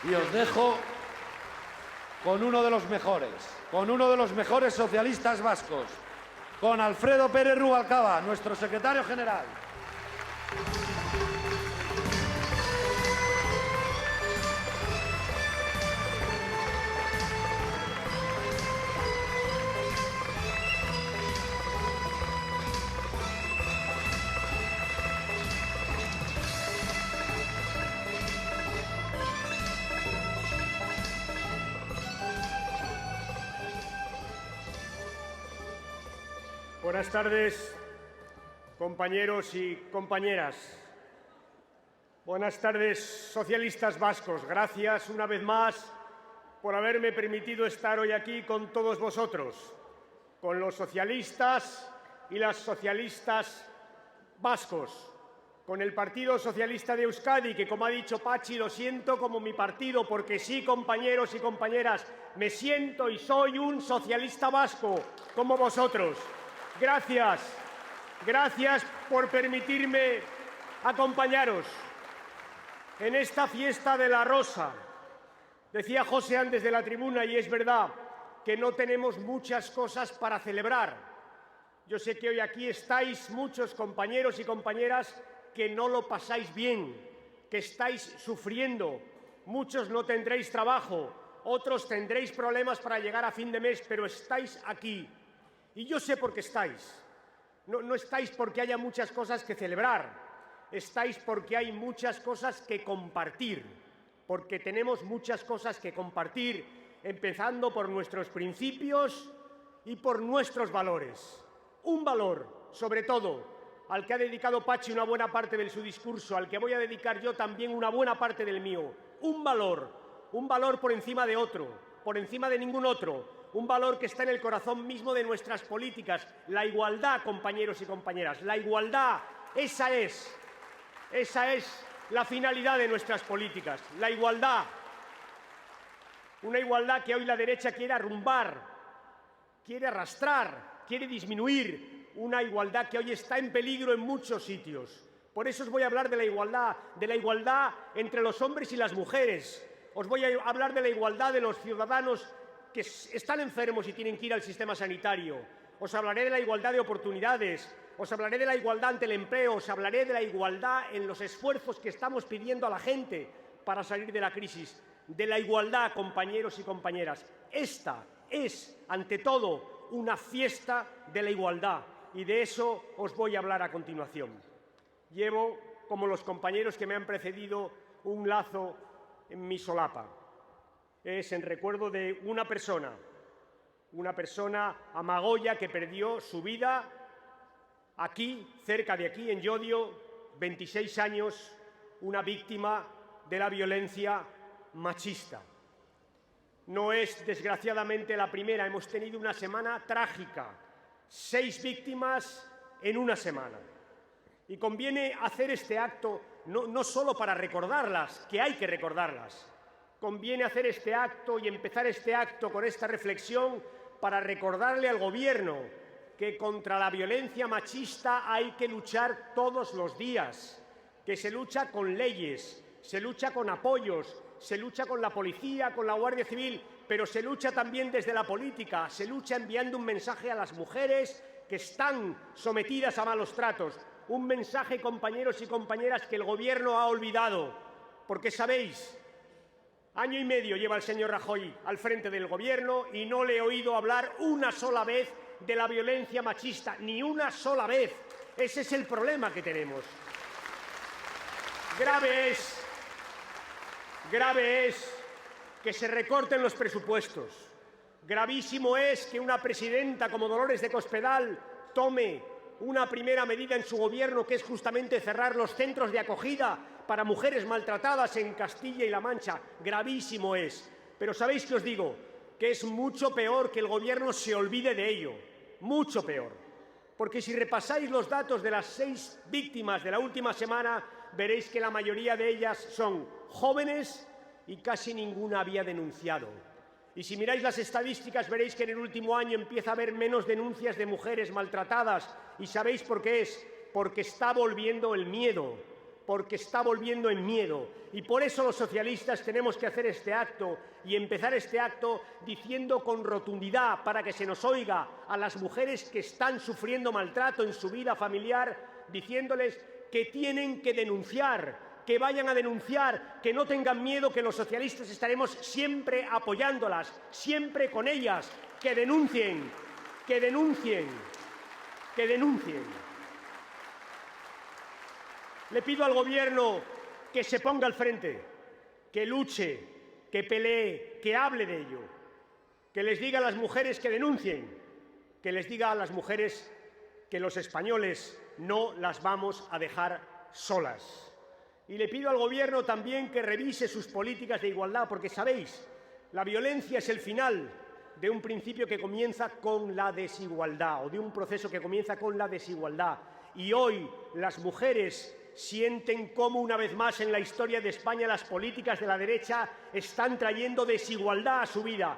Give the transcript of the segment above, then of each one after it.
Y os dejo con uno de los mejores socialistas vascos, con Alfredo Pérez Rubalcaba, nuestro secretario general. Buenas tardes, compañeros y compañeras. Buenas tardes, socialistas vascos. Gracias una vez más por haberme permitido estar hoy aquí con todos vosotros, con los socialistas y las socialistas vascos, con el Partido Socialista de Euskadi, que, como ha dicho Pachi, lo siento como mi partido, porque sí, compañeros y compañeras, me siento y soy un socialista vasco, como vosotros. Gracias por permitirme acompañaros en esta fiesta de la Rosa. Decía José antes de la tribuna, y es verdad, que no tenemos muchas cosas para celebrar. Yo sé que hoy aquí estáis muchos compañeros y compañeras que no lo pasáis bien, que estáis sufriendo. Muchos no tendréis trabajo, otros tendréis problemas para llegar a fin de mes, pero estáis aquí. Y yo sé por qué estáis. No estáis porque haya muchas cosas que celebrar, estáis porque hay muchas cosas que compartir, porque tenemos muchas cosas que compartir, empezando por nuestros principios y por nuestros valores. Un valor, sobre todo, al que ha dedicado Pachi una buena parte de su discurso, al que voy a dedicar yo también una buena parte del mío. Un valor por encima de otro, por encima de ningún otro. Un valor que está en el corazón mismo de nuestras políticas, la igualdad, compañeros y compañeras, la igualdad, esa es la finalidad de nuestras políticas, la igualdad. Una igualdad que hoy la derecha quiere arrumbar, quiere arrastrar, quiere disminuir, una igualdad que hoy está en peligro en muchos sitios. Por eso os voy a hablar de la igualdad entre los hombres y las mujeres. Os voy a hablar de la igualdad de los ciudadanos que están enfermos y tienen que ir al sistema sanitario. Os hablaré de la igualdad de oportunidades, os hablaré de la igualdad ante el empleo, os hablaré de la igualdad en los esfuerzos que estamos pidiendo a la gente para salir de la crisis. De la igualdad, compañeros y compañeras. Esta es, ante todo, una fiesta de la igualdad, y de eso os voy a hablar a continuación. Llevo, como los compañeros que me han precedido, un lazo en mi solapa. Es en recuerdo de una persona, Amagoya, que perdió su vida aquí, cerca de aquí, en Llodio, 26 años, una víctima de la violencia machista. No es, desgraciadamente, la primera. Hemos tenido una semana trágica, 6 víctimas en una semana. Y conviene hacer este acto no solo para recordarlas, que hay que recordarlas. Conviene hacer este acto y empezar este acto con esta reflexión para recordarle al Gobierno que contra la violencia machista hay que luchar todos los días, que se lucha con leyes, se lucha con apoyos, se lucha con la policía, con la Guardia Civil, pero se lucha también desde la política, se lucha enviando un mensaje a las mujeres que están sometidas a malos tratos. Un mensaje, compañeros y compañeras, que el Gobierno ha olvidado, porque sabéis, año y medio lleva el señor Rajoy al frente del Gobierno y no le he oído hablar una sola vez de la violencia machista, ni una sola vez. Ese es el problema que tenemos. Grave es que se recorten los presupuestos. Gravísimo es que una presidenta como Dolores de Cospedal tome una primera medida en su Gobierno, que es justamente cerrar los centros de acogida para mujeres maltratadas en Castilla y La Mancha. Gravísimo es. Pero ¿sabéis qué os digo? Que es mucho peor que el Gobierno se olvide de ello. Mucho peor. Porque si repasáis los datos de las 6 víctimas de la última semana, veréis que la mayoría de ellas son jóvenes y casi ninguna había denunciado. Y si miráis las estadísticas, veréis que en el último año empieza a haber menos denuncias de mujeres maltratadas. ¿Y sabéis por qué es? Porque está volviendo el miedo. porque está volviendo en miedo. Y por eso los socialistas tenemos que hacer este acto y empezar este acto diciendo con rotundidad, para que se nos oiga, a las mujeres que están sufriendo maltrato en su vida familiar, diciéndoles que tienen que denunciar, que vayan a denunciar, que no tengan miedo, que los socialistas estaremos siempre apoyándolas, siempre con ellas, que denuncien, que denuncien, que denuncien. Le pido al Gobierno que se ponga al frente, que luche, que pelee, que hable de ello, que les diga a las mujeres que denuncien, que les diga a las mujeres que los españoles no las vamos a dejar solas. Y le pido al Gobierno también que revise sus políticas de igualdad, porque, sabéis, la violencia es el final de un principio que comienza con la desigualdad, o de un proceso que comienza con la desigualdad. Y hoy las mujeres sienten cómo, una vez más en la historia de España, las políticas de la derecha están trayendo desigualdad a su vida,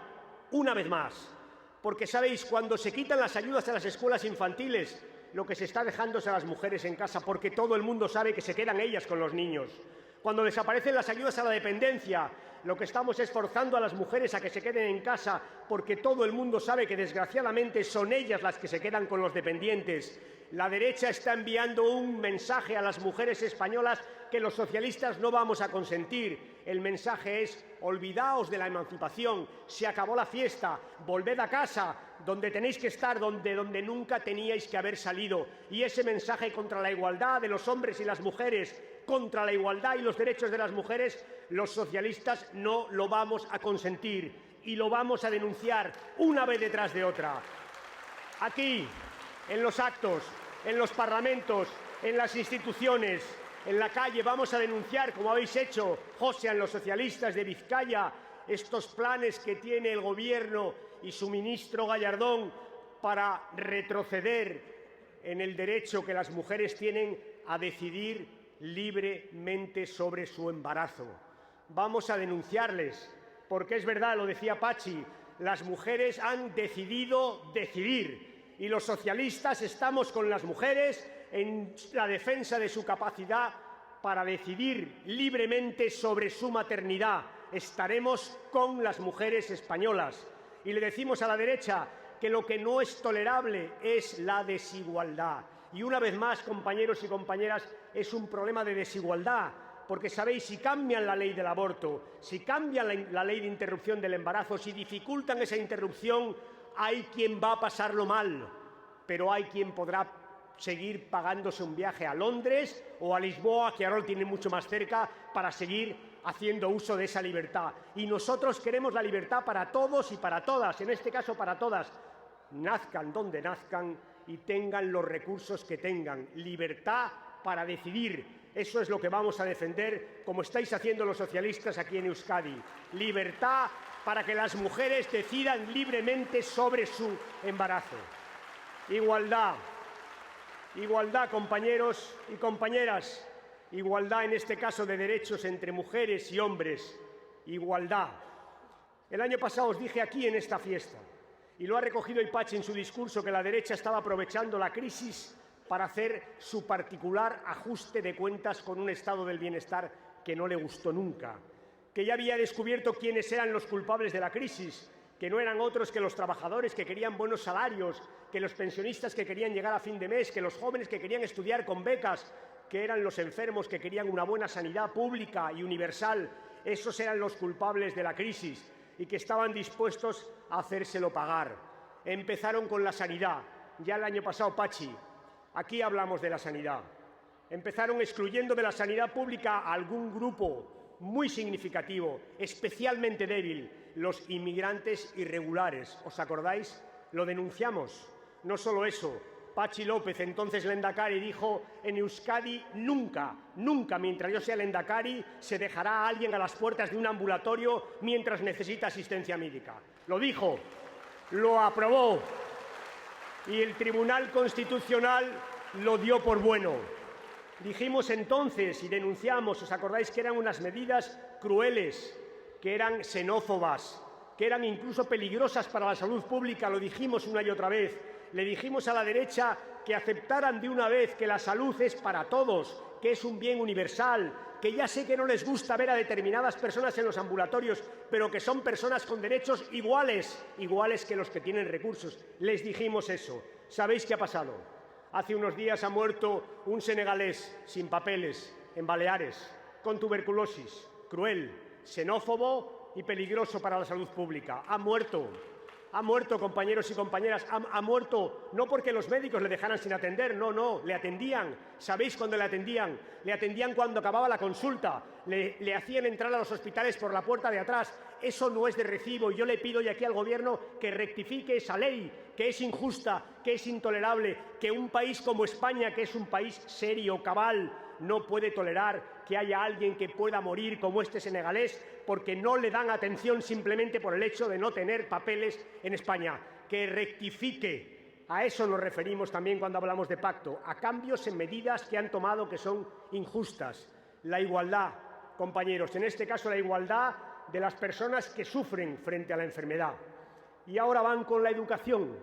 una vez más. Porque, ¿sabéis?, cuando se quitan las ayudas a las escuelas infantiles, lo que se está dejando es a las mujeres en casa, porque todo el mundo sabe que se quedan ellas con los niños. Cuando desaparecen las ayudas a la dependencia, lo que estamos es forzando a las mujeres a que se queden en casa, porque todo el mundo sabe que, desgraciadamente, son ellas las que se quedan con los dependientes. La derecha está enviando un mensaje a las mujeres españolas que los socialistas no vamos a consentir. El mensaje es: olvidaos de la emancipación, se acabó la fiesta, volved a casa, donde tenéis que estar, donde nunca teníais que haber salido. Y ese mensaje contra la igualdad de los hombres y las mujeres, contra la igualdad y los derechos de las mujeres, los socialistas no lo vamos a consentir y lo vamos a denunciar una vez detrás de otra. Aquí, en los actos, en los parlamentos, en las instituciones, en la calle, vamos a denunciar, como habéis hecho, Josean, los socialistas de Vizcaya, estos planes que tiene el Gobierno y su ministro Gallardón para retroceder en el derecho que las mujeres tienen a decidir libremente sobre su embarazo. Vamos a denunciarles, porque es verdad, lo decía Pachi, las mujeres han decidido decidir. Y los socialistas estamos con las mujeres en la defensa de su capacidad para decidir libremente sobre su maternidad. Estaremos con las mujeres españolas. Y le decimos a la derecha que lo que no es tolerable es la desigualdad. Y una vez más, compañeros y compañeras, es un problema de desigualdad. Porque, sabéis, si cambian la ley del aborto, si cambian la ley de interrupción del embarazo, si dificultan esa interrupción, hay quien va a pasarlo mal, pero hay quien podrá seguir pagándose un viaje a Londres o a Lisboa, que ahora lo tienen mucho más cerca, para seguir haciendo uso de esa libertad. Y nosotros queremos la libertad para todos y para todas, en este caso para todas, nazcan donde nazcan y tengan los recursos que tengan. Libertad para decidir. Eso es lo que vamos a defender, como estáis haciendo los socialistas aquí en Euskadi. Libertad para que las mujeres decidan libremente sobre su embarazo. Igualdad. Igualdad, compañeros y compañeras. Igualdad, en este caso, de derechos entre mujeres y hombres. Igualdad. El año pasado os dije aquí en esta fiesta, y lo ha recogido Ipachi en su discurso, que la derecha estaba aprovechando la crisis para hacer su particular ajuste de cuentas con un estado del bienestar que no le gustó nunca, que ya había descubierto quiénes eran los culpables de la crisis, que no eran otros que los trabajadores que querían buenos salarios, que los pensionistas que querían llegar a fin de mes, que los jóvenes que querían estudiar con becas, que eran los enfermos que querían una buena sanidad pública y universal. Esos eran los culpables de la crisis y que estaban dispuestos a hacérselo pagar. Empezaron con la sanidad. Ya el año pasado, Pachi, aquí hablamos de la sanidad. Empezaron excluyendo de la sanidad pública a algún grupo muy significativo, especialmente débil, los inmigrantes irregulares. ¿Os acordáis? Lo denunciamos. No solo eso, Pachi López, entonces Lehendakari, dijo: en Euskadi nunca, nunca, mientras yo sea Lehendakari, se dejará a alguien a las puertas de un ambulatorio mientras necesita asistencia médica. Lo dijo, lo aprobó y el Tribunal Constitucional lo dio por bueno. Dijimos entonces y denunciamos, ¿os acordáis?, que eran unas medidas crueles, que eran xenófobas, que eran incluso peligrosas para la salud pública. Lo dijimos una y otra vez. Le dijimos a la derecha que aceptaran de una vez que la salud es para todos, que es un bien universal, que ya sé que no les gusta ver a determinadas personas en los ambulatorios, pero que son personas con derechos iguales que los que tienen recursos. Les dijimos eso. ¿Sabéis qué ha pasado? Hace unos días ha muerto un senegalés sin papeles en Baleares, con tuberculosis, cruel, xenófobo y peligroso para la salud pública. Ha muerto, compañeros y compañeras, ha muerto no porque los médicos le dejaran sin atender, no, le atendían. ¿Sabéis cuándo le atendían? Le atendían cuando acababa la consulta, le hacían entrar a los hospitales por la puerta de atrás. Eso no es de recibo y yo le pido hoy aquí al Gobierno que rectifique esa ley, que es injusta, que es intolerable, que un país como España, que es un país serio, cabal, no puede tolerar que haya alguien que pueda morir como este senegalés porque no le dan atención simplemente por el hecho de no tener papeles en España. Que rectifique. A eso nos referimos también cuando hablamos de pacto, a cambios en medidas que han tomado que son injustas. La igualdad, compañeros, en este caso la igualdad de las personas que sufren frente a la enfermedad. Y ahora van con la educación,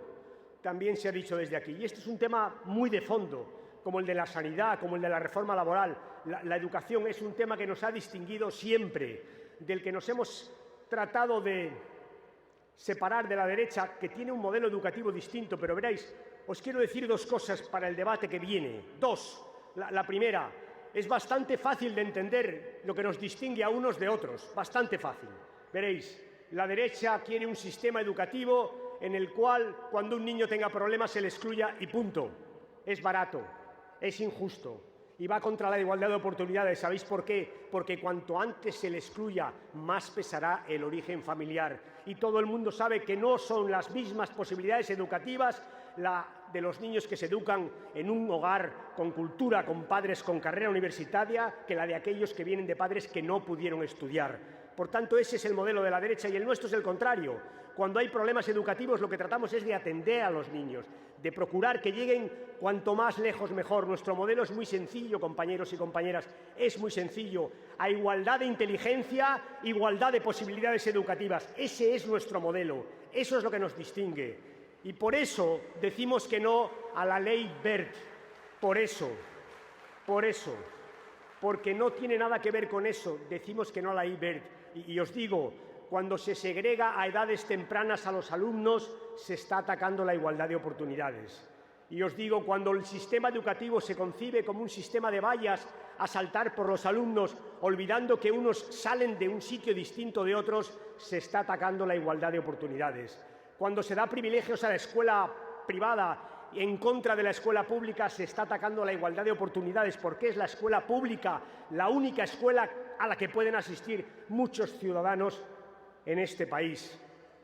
también se ha dicho desde aquí. Y este es un tema muy de fondo, como el de la sanidad, como el de la reforma laboral. La educación es un tema que nos ha distinguido siempre, del que nos hemos tratado de separar de la derecha, que tiene un modelo educativo distinto. Pero veréis, os quiero decir dos cosas para el debate que viene. Dos. La primera, es bastante fácil de entender lo que nos distingue a unos de otros, bastante fácil. Veréis, la derecha quiere un sistema educativo en el cual, cuando un niño tenga problemas, se le excluya y punto. Es barato, es injusto y va contra la igualdad de oportunidades. ¿Sabéis por qué? Porque cuanto antes se le excluya, más pesará el origen familiar. Y todo el mundo sabe que no son las mismas posibilidades educativas la de los niños que se educan en un hogar con cultura, con padres con carrera universitaria, que la de aquellos que vienen de padres que no pudieron estudiar. Por tanto, ese es el modelo de la derecha y el nuestro es el contrario. Cuando hay problemas educativos, lo que tratamos es de atender a los niños, de procurar que lleguen cuanto más lejos mejor. Nuestro modelo es muy sencillo, compañeros y compañeras, es muy sencillo. A igualdad de inteligencia, igualdad de posibilidades educativas. Ese es nuestro modelo, eso es lo que nos distingue. Y por eso decimos que no a la ley Wert. Por eso, porque no tiene nada que ver con eso, decimos que no a la ley Wert. Y os digo, cuando se segrega a edades tempranas a los alumnos, se está atacando la igualdad de oportunidades. Y os digo, cuando el sistema educativo se concibe como un sistema de vallas a saltar por los alumnos, olvidando que unos salen de un sitio distinto de otros, se está atacando la igualdad de oportunidades. Cuando se da privilegios a la escuela privada en contra de la escuela pública, se está atacando la igualdad de oportunidades, porque es la escuela pública la única escuela a la que pueden asistir muchos ciudadanos en este país.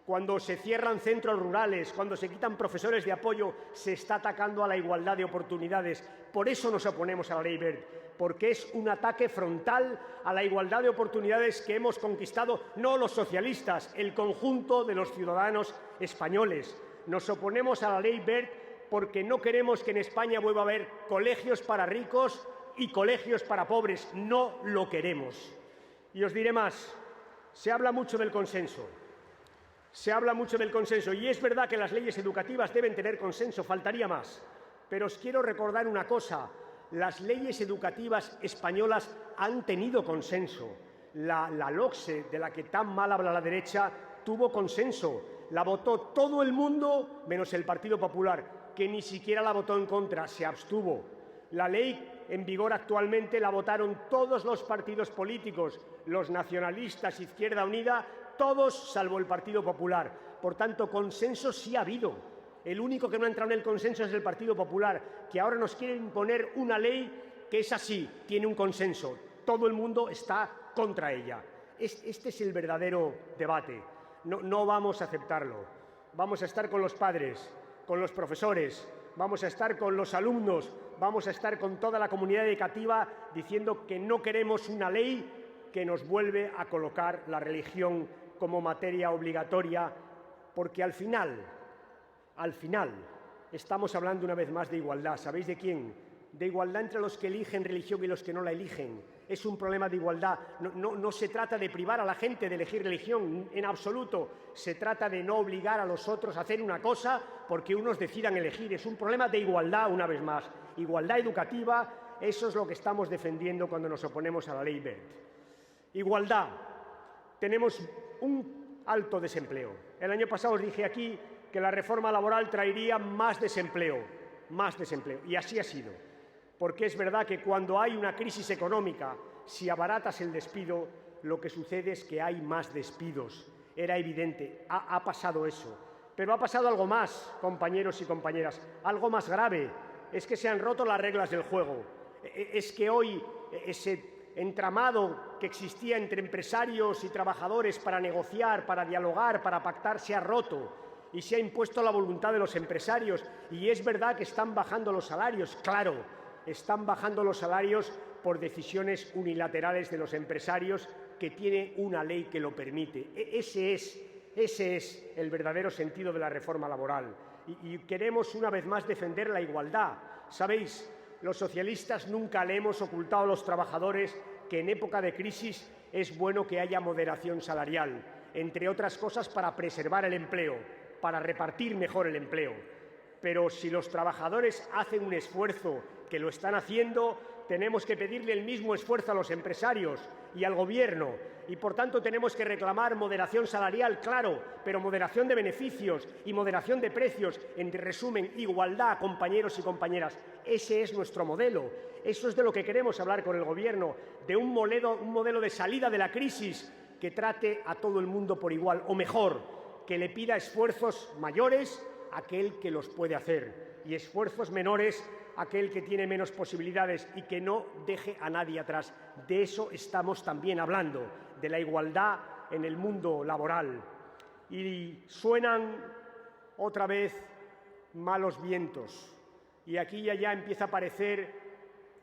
Cuando se cierran centros rurales, cuando se quitan profesores de apoyo, se está atacando a la igualdad de oportunidades. Por eso nos oponemos a la ley Wert, porque es un ataque frontal a la igualdad de oportunidades que hemos conquistado no los socialistas, el conjunto de los ciudadanos españoles. Nos oponemos a la ley Wert porque no queremos que en España vuelva a haber colegios para ricos y colegios para pobres. No lo queremos. Y os diré más, se habla mucho del consenso. Y es verdad que las leyes educativas deben tener consenso, faltaría más. Pero os quiero recordar una cosa, las leyes educativas españolas han tenido consenso. La LOCSE, de la que tan mal habla la derecha, tuvo consenso. La votó todo el mundo, menos el Partido Popular, que ni siquiera la votó en contra, se abstuvo. La ley en vigor actualmente la votaron todos los partidos políticos, los nacionalistas, Izquierda Unida, todos salvo el Partido Popular. Por tanto, consenso sí ha habido. El único que no ha entrado en el consenso es el Partido Popular, que ahora nos quiere imponer una ley que es así, tiene un consenso. Todo el mundo está contra ella. Este es el verdadero debate. No vamos a aceptarlo. Vamos a estar con los padres, con los profesores, vamos a estar con los alumnos, vamos a estar con toda la comunidad educativa diciendo que no queremos una ley que nos vuelve a colocar la religión como materia obligatoria, porque al final, estamos hablando una vez más de igualdad. ¿Sabéis de quién? De igualdad entre los que eligen religión y los que no la eligen. Es un problema de igualdad. No se trata de privar a la gente de elegir religión, en absoluto. Se trata de no obligar a los otros a hacer una cosa porque unos decidan elegir. Es un problema de igualdad, una vez más. Igualdad educativa, Eso es lo que estamos defendiendo cuando nos oponemos a la ley Wert. Igualdad. Tenemos un alto desempleo. El año pasado os dije aquí que la reforma laboral traería más desempleo. Y así ha sido. Porque es verdad que cuando hay una crisis económica, si abaratas el despido, lo que sucede es que hay más despidos. Era evidente, ha pasado eso. Pero ha pasado algo más, compañeros y compañeras, algo más grave. Es que se han roto las reglas del juego. Es que hoy ese entramado que existía entre empresarios y trabajadores para negociar, para dialogar, para pactar, se ha roto y se ha impuesto la voluntad de los empresarios. Y es verdad que están bajando los salarios, claro, están bajando los salarios por decisiones unilaterales de los empresarios, que tiene una ley que lo permite. Ese es el verdadero sentido de la reforma laboral. Y queremos una vez más defender la igualdad. Sabéis, los socialistas nunca le hemos ocultado a los trabajadores que en época de crisis es bueno que haya moderación salarial, entre otras cosas para preservar el empleo, para repartir mejor el empleo. Pero si los trabajadores hacen un esfuerzo, que lo están haciendo, tenemos que pedirle el mismo esfuerzo a los empresarios y al Gobierno. Y, por tanto, tenemos que reclamar moderación salarial, claro, pero moderación de beneficios y moderación de precios. En resumen, igualdad, compañeros y compañeras. Ese es nuestro modelo. Eso es de lo que queremos hablar con el Gobierno, de un modelo de salida de la crisis que trate a todo el mundo por igual, o mejor, que le pida esfuerzos mayores a aquel que los puede hacer y esfuerzos menores a aquel que tiene menos posibilidades, y que no deje a nadie atrás. De eso estamos también hablando, de la igualdad en el mundo laboral. Y suenan otra vez malos vientos, y aquí y allá empieza a aparecer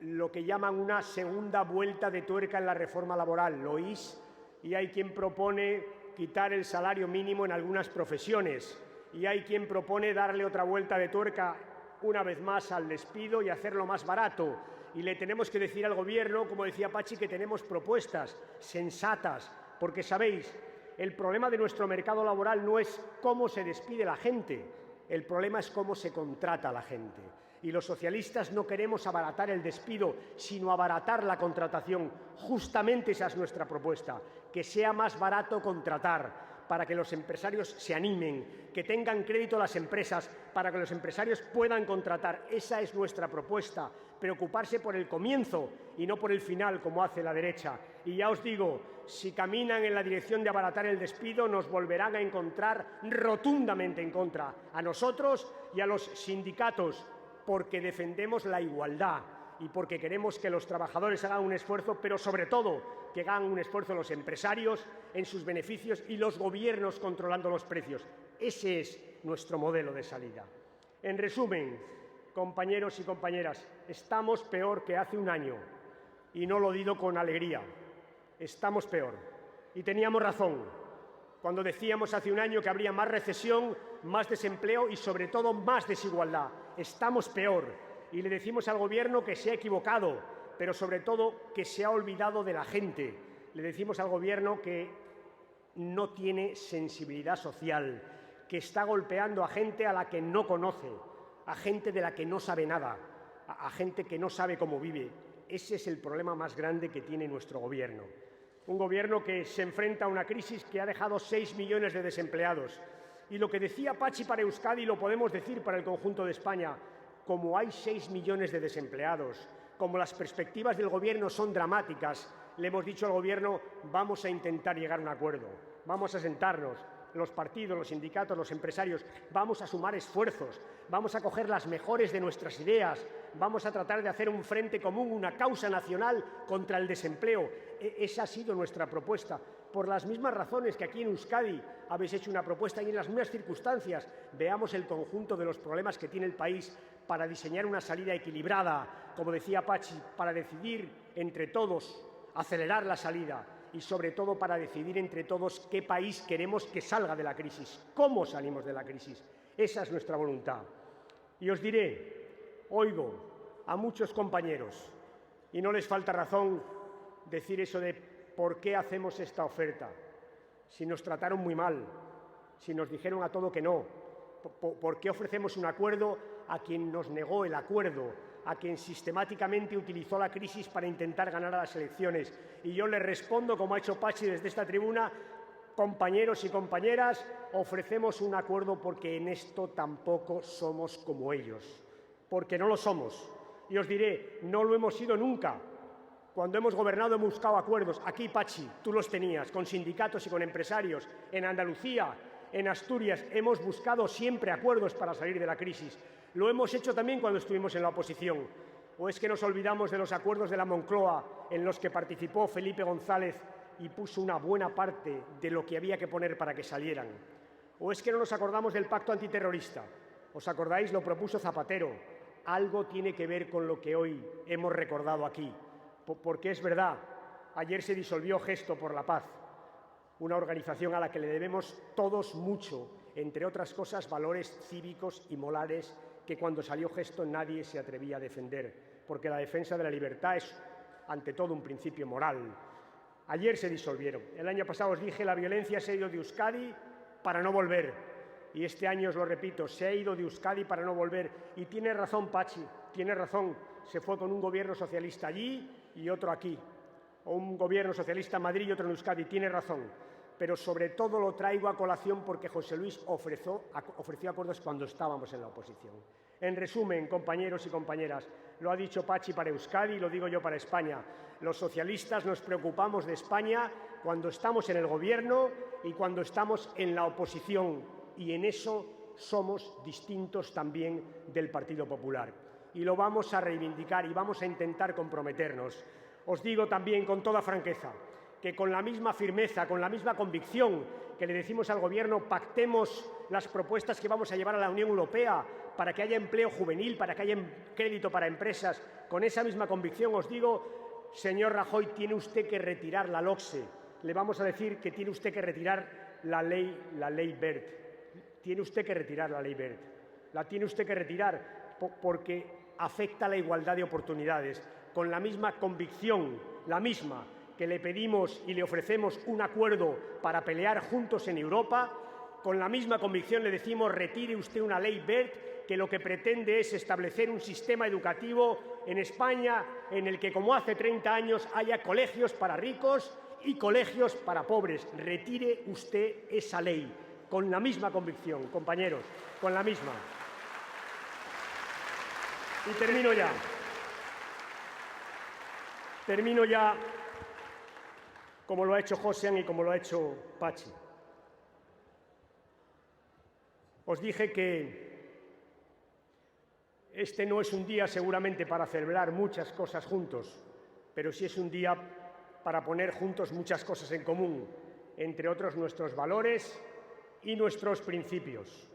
lo que llaman una segunda vuelta de tuerca en la reforma laboral. ¿Lo oís? Y hay quien propone quitar el salario mínimo en algunas profesiones, y hay quien propone darle otra vuelta de tuerca una vez más al despido y hacerlo más barato. Y le tenemos que decir al Gobierno, como decía Pachi, que tenemos propuestas sensatas, porque sabéis, el problema de nuestro mercado laboral no es cómo se despide la gente, el problema es cómo se contrata a la gente. Y los socialistas no queremos abaratar el despido, sino abaratar la contratación. Justamente esa es nuestra propuesta, que sea más barato contratar, para que los empresarios se animen, que tengan crédito las empresas, para que los empresarios puedan contratar. Esa es nuestra propuesta, preocuparse por el comienzo y no por el final, como hace la derecha. Y ya os digo, si caminan en la dirección de abaratar el despido, nos volverán a encontrar rotundamente en contra, a nosotros y a los sindicatos, porque defendemos la igualdad y porque queremos que los trabajadores hagan un esfuerzo, pero sobre todo que hagan un esfuerzo los empresarios en sus beneficios y los gobiernos controlando los precios. Ese es nuestro modelo de salida. En resumen, compañeros y compañeras, estamos peor que hace un año, y no lo digo con alegría. Estamos peor. Y teníamos razón cuando decíamos hace un año que habría más recesión, más desempleo y, sobre todo, más desigualdad. Estamos peor. Y le decimos al Gobierno que se ha equivocado, pero sobre todo que se ha olvidado de la gente. Le decimos al Gobierno que no tiene sensibilidad social, que está golpeando a gente a la que no conoce, a gente de la que no sabe nada, a gente que no sabe cómo vive. Ese es el problema más grande que tiene nuestro Gobierno. Un Gobierno que se enfrenta a una crisis que ha dejado 6 millones de desempleados. Y lo que decía Pachi para Euskadi lo podemos decir para el conjunto de España. Como hay 6 millones de desempleados, como las perspectivas del Gobierno son dramáticas, le hemos dicho al Gobierno: vamos a intentar llegar a un acuerdo, vamos a sentarnos, los partidos, los sindicatos, los empresarios, vamos a sumar esfuerzos, vamos a coger las mejores de nuestras ideas, vamos a tratar de hacer un frente común, una causa nacional contra el desempleo. Esa ha sido nuestra propuesta. Por las mismas razones que aquí en Euskadi habéis hecho una propuesta y en las mismas circunstancias, veamos el conjunto de los problemas que tiene el país para diseñar una salida equilibrada, como decía Pachi, para decidir entre todos, acelerar la salida y, sobre todo, para decidir entre todos qué país queremos que salga de la crisis, cómo salimos de la crisis. Esa es nuestra voluntad. Y os diré, oigo a muchos compañeros, y no les falta razón decir eso de ¿por qué hacemos esta oferta? Si nos trataron muy mal, si nos dijeron a todo que no, ¿por qué ofrecemos un acuerdo a quien nos negó el acuerdo? a quien sistemáticamente utilizó la crisis para intentar ganar a las elecciones. Y yo le respondo, como ha hecho Patxi desde esta tribuna, compañeros y compañeras, ofrecemos un acuerdo porque en esto tampoco somos como ellos, porque no lo somos. Y os diré, no lo hemos sido nunca. Cuando hemos gobernado hemos buscado acuerdos. Aquí, Patxi, tú los tenías, con sindicatos y con empresarios. En Andalucía, en Asturias, hemos buscado siempre acuerdos para salir de la crisis. Lo hemos hecho también cuando estuvimos en la oposición. ¿O es que nos olvidamos de los acuerdos de la Moncloa en los que participó Felipe González y puso una buena parte de lo que había que poner para que salieran? ¿O es que no nos acordamos del pacto antiterrorista? ¿Os acordáis? Lo propuso Zapatero. Algo tiene que ver con lo que hoy hemos recordado aquí. Porque es verdad, ayer se disolvió Gesto por la Paz, una organización a la que le debemos todos mucho, entre otras cosas, valores cívicos y morales que cuando salió Gesto nadie se atrevía a defender, porque la defensa de la libertad es, ante todo, un principio moral. Ayer se disolvieron. El año pasado os dije, la violencia se ha ido de Euskadi para no volver. Y este año os lo repito, se ha ido de Euskadi para no volver. Y tiene razón Patxi, tiene razón. Se fue con un gobierno socialista allí y otro aquí. O un gobierno socialista en Madrid y otro en Euskadi. Tiene razón. Pero sobre todo lo traigo a colación porque José Luis ofreció acuerdos cuando estábamos en la oposición. En resumen, compañeros y compañeras, lo ha dicho Patxi para Euskadi y lo digo yo para España. Los socialistas nos preocupamos de España cuando estamos en el gobierno y cuando estamos en la oposición. Y en eso somos distintos también del Partido Popular. Y lo vamos a reivindicar y vamos a intentar comprometernos. Os digo también con toda franqueza que con la misma firmeza, con la misma convicción que le decimos al Gobierno, pactemos las propuestas que vamos a llevar a la Unión Europea para que haya empleo juvenil, para que haya crédito para empresas. Con esa misma convicción os digo, señor Rajoy, tiene usted que retirar la LOCSE. Le vamos a decir que tiene usted que retirar la ley Wert. Tiene usted que retirar la ley Wert. La tiene usted que retirar porque afecta a la igualdad de oportunidades. Con la misma convicción, la misma, que le pedimos y le ofrecemos un acuerdo para pelear juntos en Europa, con la misma convicción le decimos retire usted una ley Wert que lo que pretende es establecer un sistema educativo en España en el que, como hace 30 años, haya colegios para ricos y colegios para pobres. Retire usted esa ley, con la misma convicción, compañeros, con la misma. Y termino ya. Termino ya, como lo ha hecho Josean y como lo ha hecho Patxi. Os dije que este no es un día seguramente para celebrar muchas cosas juntos, pero sí es un día para poner juntos muchas cosas en común, entre otros nuestros valores y nuestros principios.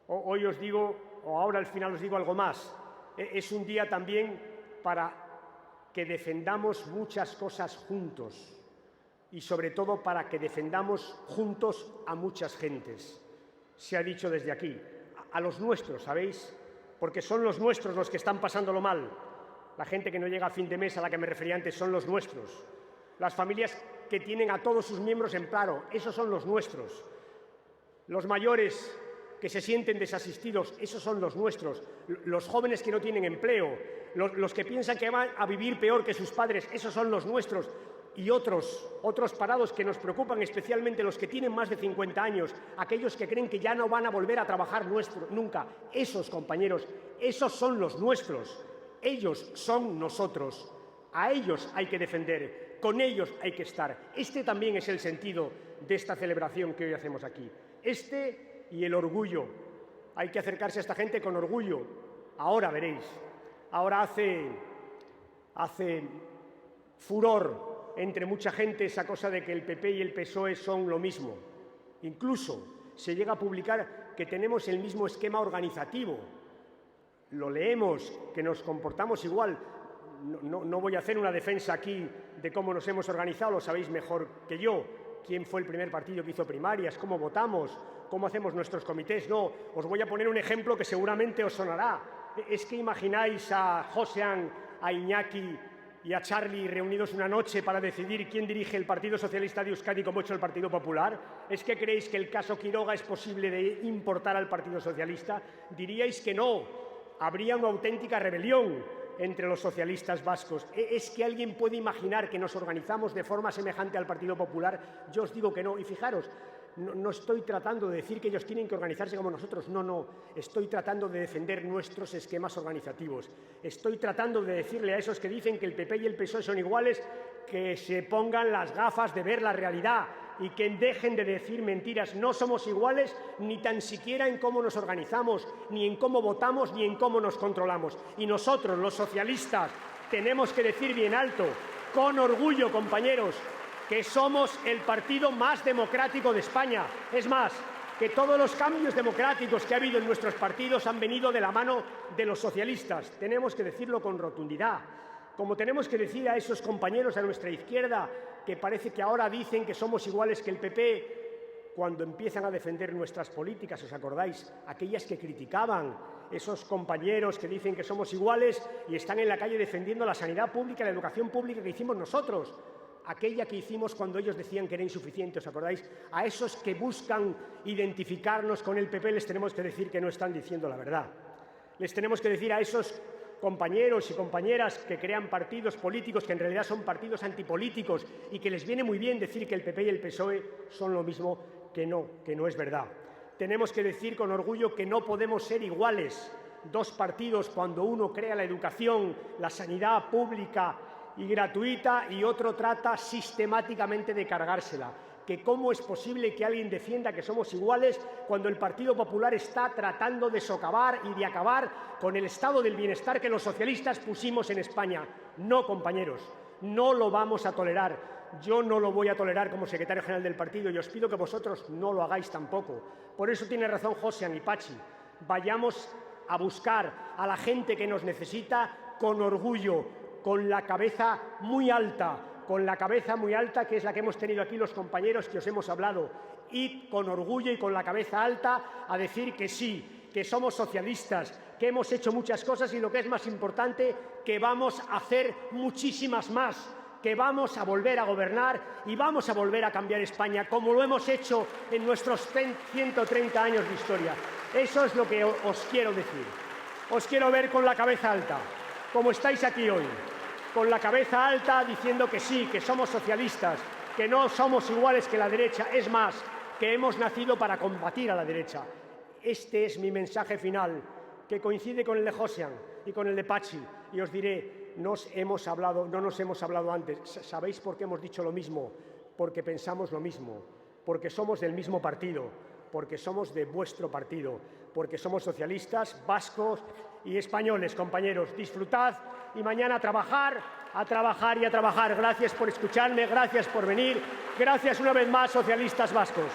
Hoy os digo, o ahora al final os digo algo más, es un día también para que defendamos muchas cosas juntos y sobre todo para que defendamos juntos a muchas gentes. Se ha dicho desde aquí, a los nuestros, ¿sabéis? Porque son los nuestros los que están pasándolo mal. La gente que no llega a fin de mes a la que me refería antes son los nuestros. Las familias que tienen a todos sus miembros en paro, esos son los nuestros. Los mayores que se sienten desasistidos, esos son los nuestros. Los jóvenes que no tienen empleo, los que piensan que van a vivir peor que sus padres, esos son los nuestros. Y otros parados que nos preocupan, especialmente los que tienen más de 50 años, aquellos que creen que ya no van a volver a trabajar nunca. Esos, compañeros, esos son los nuestros. Ellos son nosotros. A ellos hay que defender, con ellos hay que estar. Este también es el sentido de esta celebración que hoy hacemos aquí. Este y el orgullo. Hay que acercarse a esta gente con orgullo. Ahora veréis. Ahora hace furor entre mucha gente esa cosa de que el PP y el PSOE son lo mismo. Incluso se llega a publicar que tenemos el mismo esquema organizativo. Lo leemos, que nos comportamos igual. No voy a hacer una defensa aquí de cómo nos hemos organizado, lo sabéis mejor que yo. ¿Quién fue el primer partido que hizo primarias? ¿Cómo votamos? ¿Cómo hacemos nuestros comités? No, os voy a poner un ejemplo que seguramente os sonará. ¿Es que imagináis a Josean, a Iñaki y a Charlie reunidos una noche para decidir quién dirige el Partido Socialista de Euskadi como ha hecho el Partido Popular? ¿Es que creéis que el caso Quiroga es posible de importar al Partido Socialista? Diríais que no. Habría una auténtica rebelión. entre los socialistas vascos. ¿Es que alguien puede imaginar que nos organizamos de forma semejante al Partido Popular? Yo os digo que no. Y fijaros, no estoy tratando de decir que ellos tienen que organizarse como nosotros, no. Estoy tratando de defender nuestros esquemas organizativos. Estoy tratando de decirle a esos que dicen que el PP y el PSOE son iguales que se pongan las gafas de ver la realidad y que dejen de decir mentiras. No somos iguales ni tan siquiera en cómo nos organizamos, ni en cómo votamos, ni en cómo nos controlamos. Y nosotros, los socialistas, tenemos que decir bien alto, con orgullo, compañeros, que somos el partido más democrático de España. Es más, que todos los cambios democráticos que ha habido en nuestros partidos han venido de la mano de los socialistas. Tenemos que decirlo con rotundidad. Como tenemos que decir a esos compañeros a nuestra izquierda que parece que ahora dicen que somos iguales que el PP, cuando empiezan a defender nuestras políticas, ¿os acordáis? Aquellas que criticaban, esos compañeros que dicen que somos iguales y están en la calle defendiendo la sanidad pública, la educación pública que hicimos nosotros, aquella que hicimos cuando ellos decían que era insuficiente, ¿os acordáis? A esos que buscan identificarnos con el PP les tenemos que decir que no están diciendo la verdad. Les tenemos que decir a esos compañeros y compañeras que crean partidos políticos que en realidad son partidos antipolíticos y que les viene muy bien decir que el PP y el PSOE son lo mismo, que no es verdad. Tenemos que decir con orgullo que no podemos ser iguales dos partidos cuando uno crea la educación, la sanidad pública y gratuita y otro trata sistemáticamente de cargársela. Que cómo es posible que alguien defienda que somos iguales cuando el Partido Popular está tratando de socavar y de acabar con el estado del bienestar que los socialistas pusimos en España. No, compañeros, no lo vamos a tolerar. Yo no lo voy a tolerar como secretario general del partido y os pido que vosotros no lo hagáis tampoco. Por eso tiene razón Josean y Pachi. Vayamos a buscar a la gente que nos necesita con orgullo, con la cabeza muy alta, que es la que hemos tenido aquí los compañeros que os hemos hablado, y con orgullo y con la cabeza alta a decir que sí, que somos socialistas, que hemos hecho muchas cosas y lo que es más importante, que vamos a hacer muchísimas más, que vamos a volver a gobernar y vamos a volver a cambiar España como lo hemos hecho en nuestros 130 años de historia. Eso es lo que os quiero decir. Os quiero ver con la cabeza alta, como estáis aquí hoy, con la cabeza alta diciendo que sí, que somos socialistas, que no somos iguales que la derecha, es más, que hemos nacido para combatir a la derecha. Este es mi mensaje final, que coincide con el de Josean y con el de Pachi, y os diré, no nos hemos hablado antes. ¿Sabéis por qué hemos dicho lo mismo? Porque pensamos lo mismo, porque somos del mismo partido, porque somos de vuestro partido, porque somos socialistas, vascos y españoles, compañeros. Disfrutad y mañana a trabajar y a trabajar. Gracias por escucharme, gracias por venir, gracias una vez más, socialistas vascos.